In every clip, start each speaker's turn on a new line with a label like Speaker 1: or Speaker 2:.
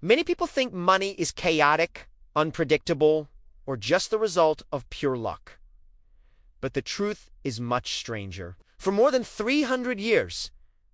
Speaker 1: Many people think money is chaotic, unpredictable, or just the result of pure luck. But the truth is much stranger. For more than 300 years,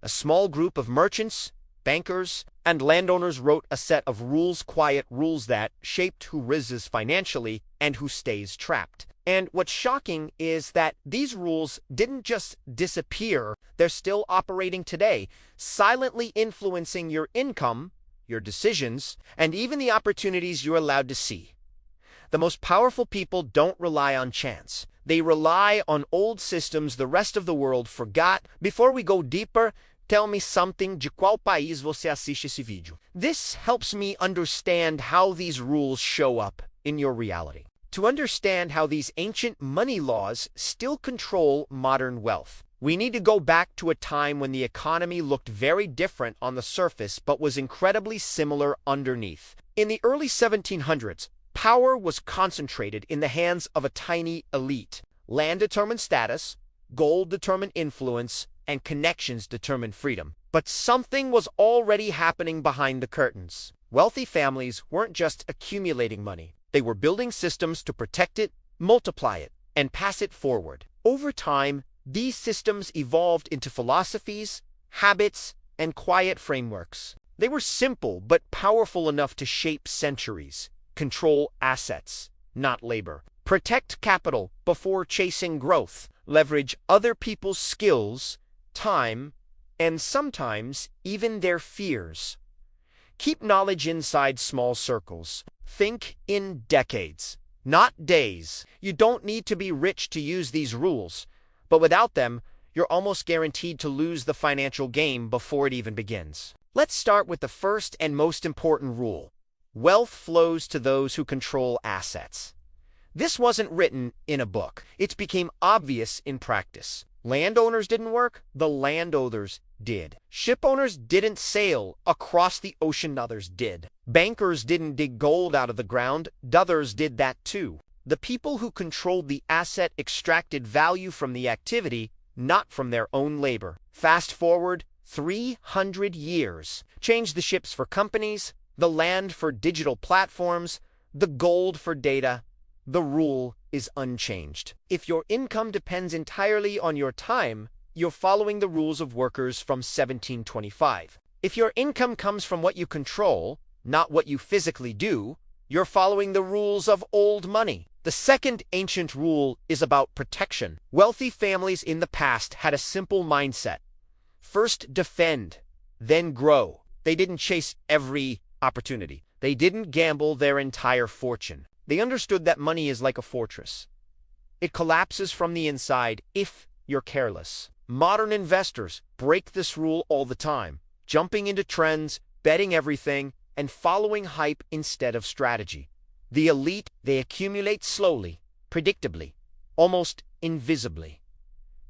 Speaker 1: a small group of merchants, bankers, and landowners wrote a set of rules, quiet rules that shaped who rises financially and who stays trapped. And what's shocking is that these rules didn't just disappear, they're still operating today, silently influencing your income, your decisions, and even the opportunities you're allowed to see. The most powerful people don't rely on chance. They rely on old systems the rest of the world forgot. Before we go deeper, tell me something. De qual país você assiste esse vídeo? This helps me understand how these rules show up in your reality. To understand how these ancient money laws still control modern wealth, we need to go back to a time when the economy looked very different on the surface but was incredibly similar underneath. In the early 1700s, power was concentrated in the hands of a tiny elite. Land determined status, gold determined influence, and connections determined freedom. But something was already happening behind the curtains. Wealthy families weren't just accumulating money. They were building systems to protect it, multiply it, and pass it forward. Over time, these systems evolved into philosophies, habits, and quiet frameworks. They were simple but powerful enough to shape centuries. Control assets, not labor. Protect capital before chasing growth. Leverage other people's skills, time, and sometimes even their fears. Keep knowledge inside small circles. Think in decades, not days. You don't need to be rich to use these rules, but without them, you're almost guaranteed to lose the financial game before it even begins. Let's start with the first and most important rule. Wealth flows to those who control assets. This wasn't written in a book. It became obvious in practice. Landowners didn't work, the landowners did. Shipowners didn't sail across the ocean, others did. Bankers didn't dig gold out of the ground, others did that too. The people who controlled the asset extracted value from the activity, not from their own labor. Fast forward 300 years. Change the ships for companies, the land for digital platforms, the gold for data. The rule is unchanged. If your income depends entirely on your time, you're following the rules of workers from 1725. If your income comes from what you control, not what you physically do, you're following the rules of old money. The second ancient rule is about protection. Wealthy families in the past had a simple mindset. First defend, then grow. They didn't chase every opportunity. They didn't gamble their entire fortune. They understood that money is like a fortress. It collapses from the inside if you're careless. Modern investors break this rule all the time, jumping into trends, betting everything, and following hype instead of strategy. The elite, they accumulate slowly, predictably, almost invisibly.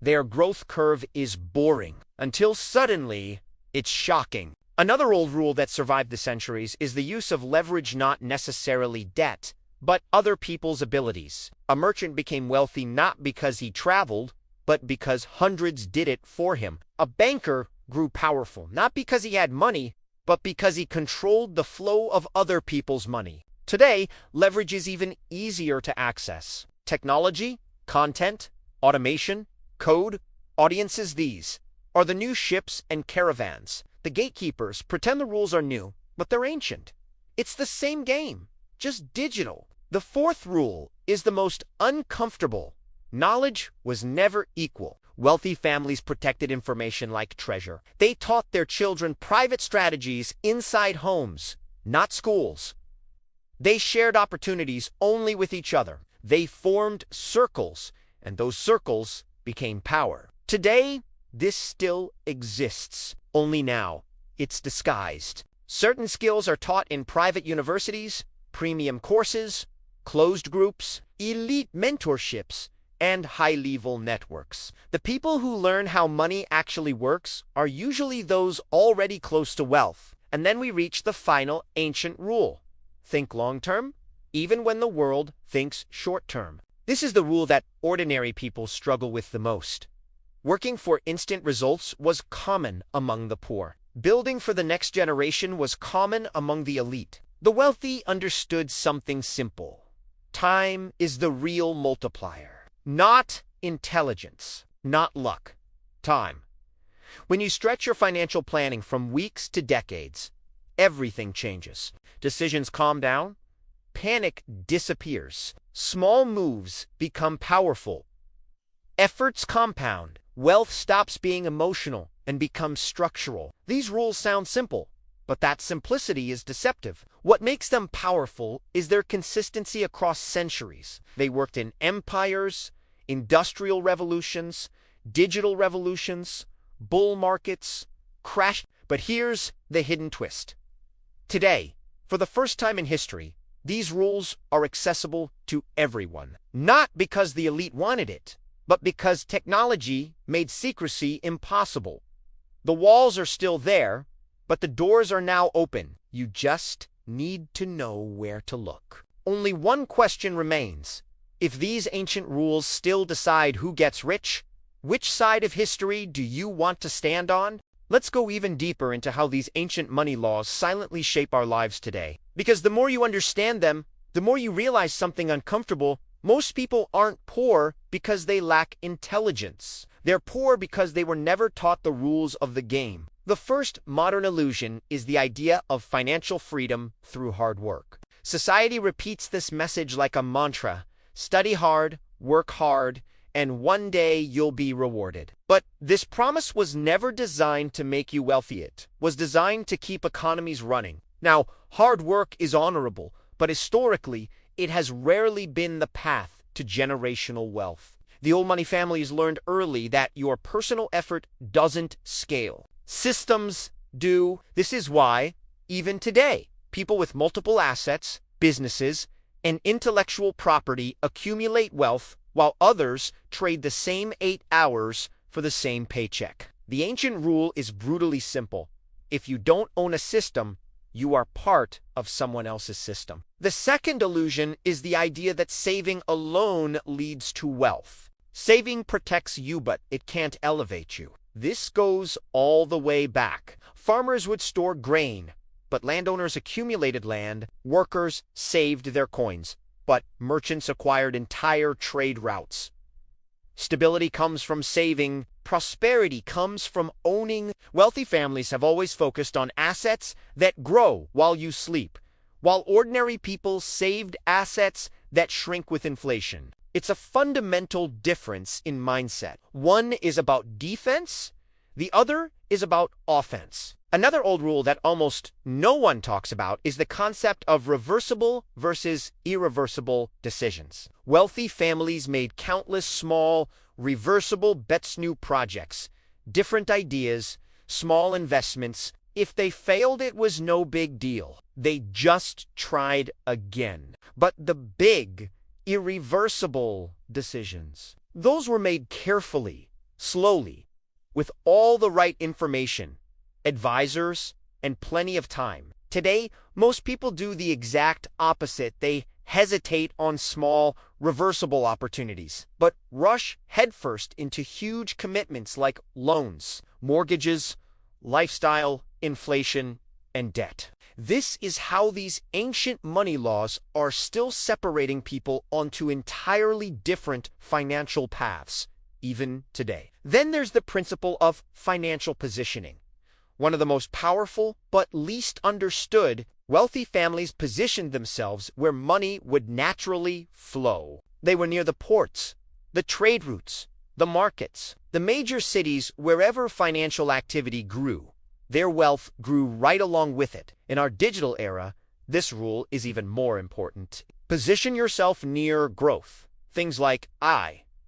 Speaker 1: Their growth curve is boring, until suddenly, it's shocking. Another old rule that survived the centuries is the use of leverage, not necessarily debt, but other people's abilities. A merchant became wealthy not because he traveled, but because hundreds did it for him. A banker grew powerful not because he had money, but because he controlled the flow of other people's money. Today, leverage is even easier to access. Technology, content, automation, code, audiences, these are the new ships and caravans. The gatekeepers pretend the rules are new, but they're ancient. It's the same game, just digital. The fourth rule is the most uncomfortable. Knowledge was never equal. Wealthy families protected information like treasure. They taught their children private strategies inside homes, not schools. They shared opportunities only with each other. They formed circles, and those circles became power. Today, this still exists. Only now, it's disguised. Certain skills are taught in private universities, premium courses, closed groups, elite mentorships, and high-level networks. The people who learn how money actually works are usually those already close to wealth. And then we reach the final ancient rule. Think long-term, even when the world thinks short-term. This is the rule that ordinary people struggle with the most. Working for instant results was common among the poor. Building for the next generation was common among the elite. The wealthy understood something simple. Time is the real multiplier. Not intelligence, not luck. Time. When you stretch your financial planning from weeks to decades, everything changes. Decisions calm down, panic disappears, small moves become powerful, efforts compound, wealth stops being emotional and becomes structural. These rules sound simple, but that simplicity is deceptive. What makes them powerful is their consistency across centuries. They worked in empires, industrial revolutions, digital revolutions, bull markets, crash. But here's the hidden twist. Today, for the first time in history, these rules are accessible to everyone. Not because the elite wanted it, but because technology made secrecy impossible. The walls are still there, but the doors are now open. You just need to know where to look. Only one question remains. If these ancient rules still decide who gets rich, which side of history do you want to stand on? Let's go even deeper into how these ancient money laws silently shape our lives today. Because the more you understand them, the more you realize something uncomfortable. Most people aren't poor because they lack intelligence. They're poor because they were never taught the rules of the game. The first modern illusion is the idea of financial freedom through hard work. Society repeats this message like a mantra: study hard, work hard, and one day you'll be rewarded. But this promise was never designed to make you wealthy. It was designed to keep economies running. Now, hard work is honorable, but historically, it has rarely been the path to generational wealth. The old money families learned early that your personal effort doesn't scale. Systems do. This is why, even today, people with multiple assets, businesses, and intellectual property accumulate wealth while others trade the same 8 hours for the same paycheck. The ancient rule is brutally simple. If you don't own a system, you are part of someone else's system. The second illusion is the idea that saving alone leads to wealth. Saving protects you, but it can't elevate you. This goes all the way back. Farmers would store grain, but landowners accumulated land. Workers saved their coins, but merchants acquired entire trade routes. Stability comes from saving. Prosperity comes from owning. Wealthy families have always focused on assets that grow while you sleep, while ordinary people saved assets that shrink with inflation. It's a fundamental difference in mindset. One is about defense, the other is about offense. Another old rule that almost no one talks about is the concept of reversible versus irreversible decisions. Wealthy families made countless small, reversible bets, new projects, different ideas, small investments. If they failed, it was no big deal. They just tried again. But the big, irreversible decisions, those were made carefully, slowly, with all the right information, advisors, and plenty of time. Today, most people do the exact opposite. They hesitate on small, reversible opportunities, but rush headfirst into huge commitments like loans, mortgages, lifestyle, inflation, and debt. This is how these ancient money laws are still separating people onto entirely different financial paths, even today. Then there's the principle of financial positioning. One of the most powerful but least understood. Wealthy families positioned themselves where money would naturally flow. They were near the ports, the trade routes, the markets, the major cities. Wherever financial activity grew, their wealth grew right along with it. In our digital era, this rule is even more important. Position yourself near growth. Things like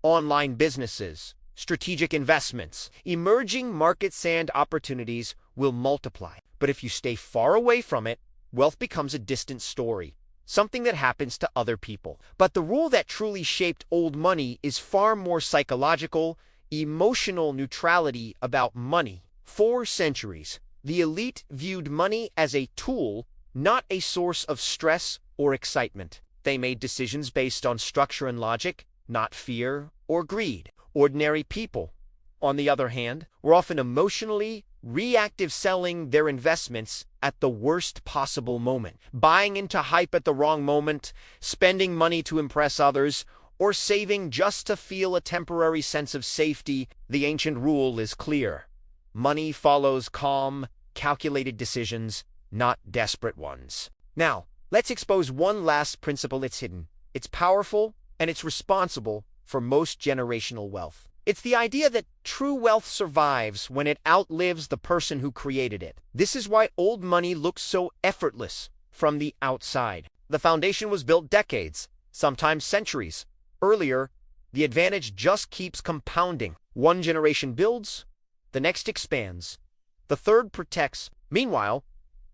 Speaker 1: online businesses, strategic investments, emerging markets, and opportunities will multiply. But if you stay far away from it, wealth becomes a distant story, something that happens to other people. But the rule that truly shaped old money is far more psychological, emotional neutrality about money. For centuries, the elite viewed money as a tool, not a source of stress or excitement. They made decisions based on structure and logic, not fear or greed. Ordinary people, on the other hand, were often emotionally reactive selling their investments at the worst possible moment, buying into hype at the wrong moment, spending money to impress others, or saving just to feel a temporary sense of safety. The ancient rule is clear. Money follows calm, calculated decisions, not desperate ones. Now, let's expose one last principle that's hidden. It's powerful, and it's responsible for most generational wealth. It's the idea that true wealth survives when it outlives the person who created it. This is why old money looks so effortless from the outside. The foundation was built decades, sometimes centuries. Earlier, the advantage just keeps compounding. One generation builds, the next expands, the third protects. Meanwhile,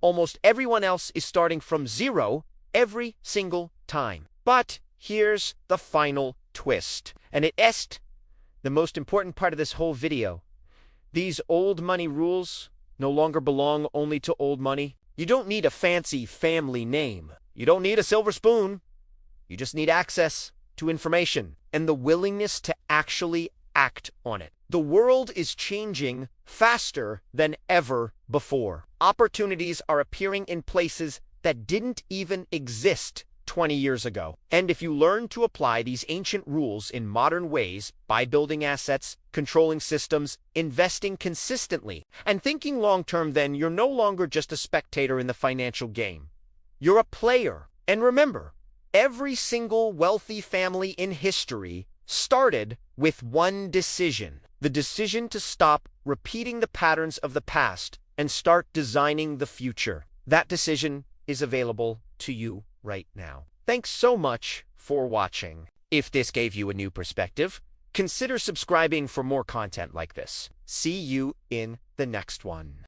Speaker 1: almost everyone else is starting from zero every single time. But here's the final twist, and it's the most important part of this whole video. These old money rules no longer belong only to old money. You don't need a fancy family name. You don't need a silver spoon. You just need access to information and the willingness to actually act on it. The world is changing faster than ever before. Opportunities are appearing in places that didn't even exist 20 years ago. And if you learn to apply these ancient rules in modern ways by building assets, controlling systems, investing consistently, and thinking long-term, then you're no longer just a spectator in the financial game. You're a player. And remember, every single wealthy family in history started with one decision. The decision to stop repeating the patterns of the past and start designing the future. That decision is available to you right now. Thanks so much for watching. If this gave you a new perspective, consider subscribing for more content like this. See you in the next one.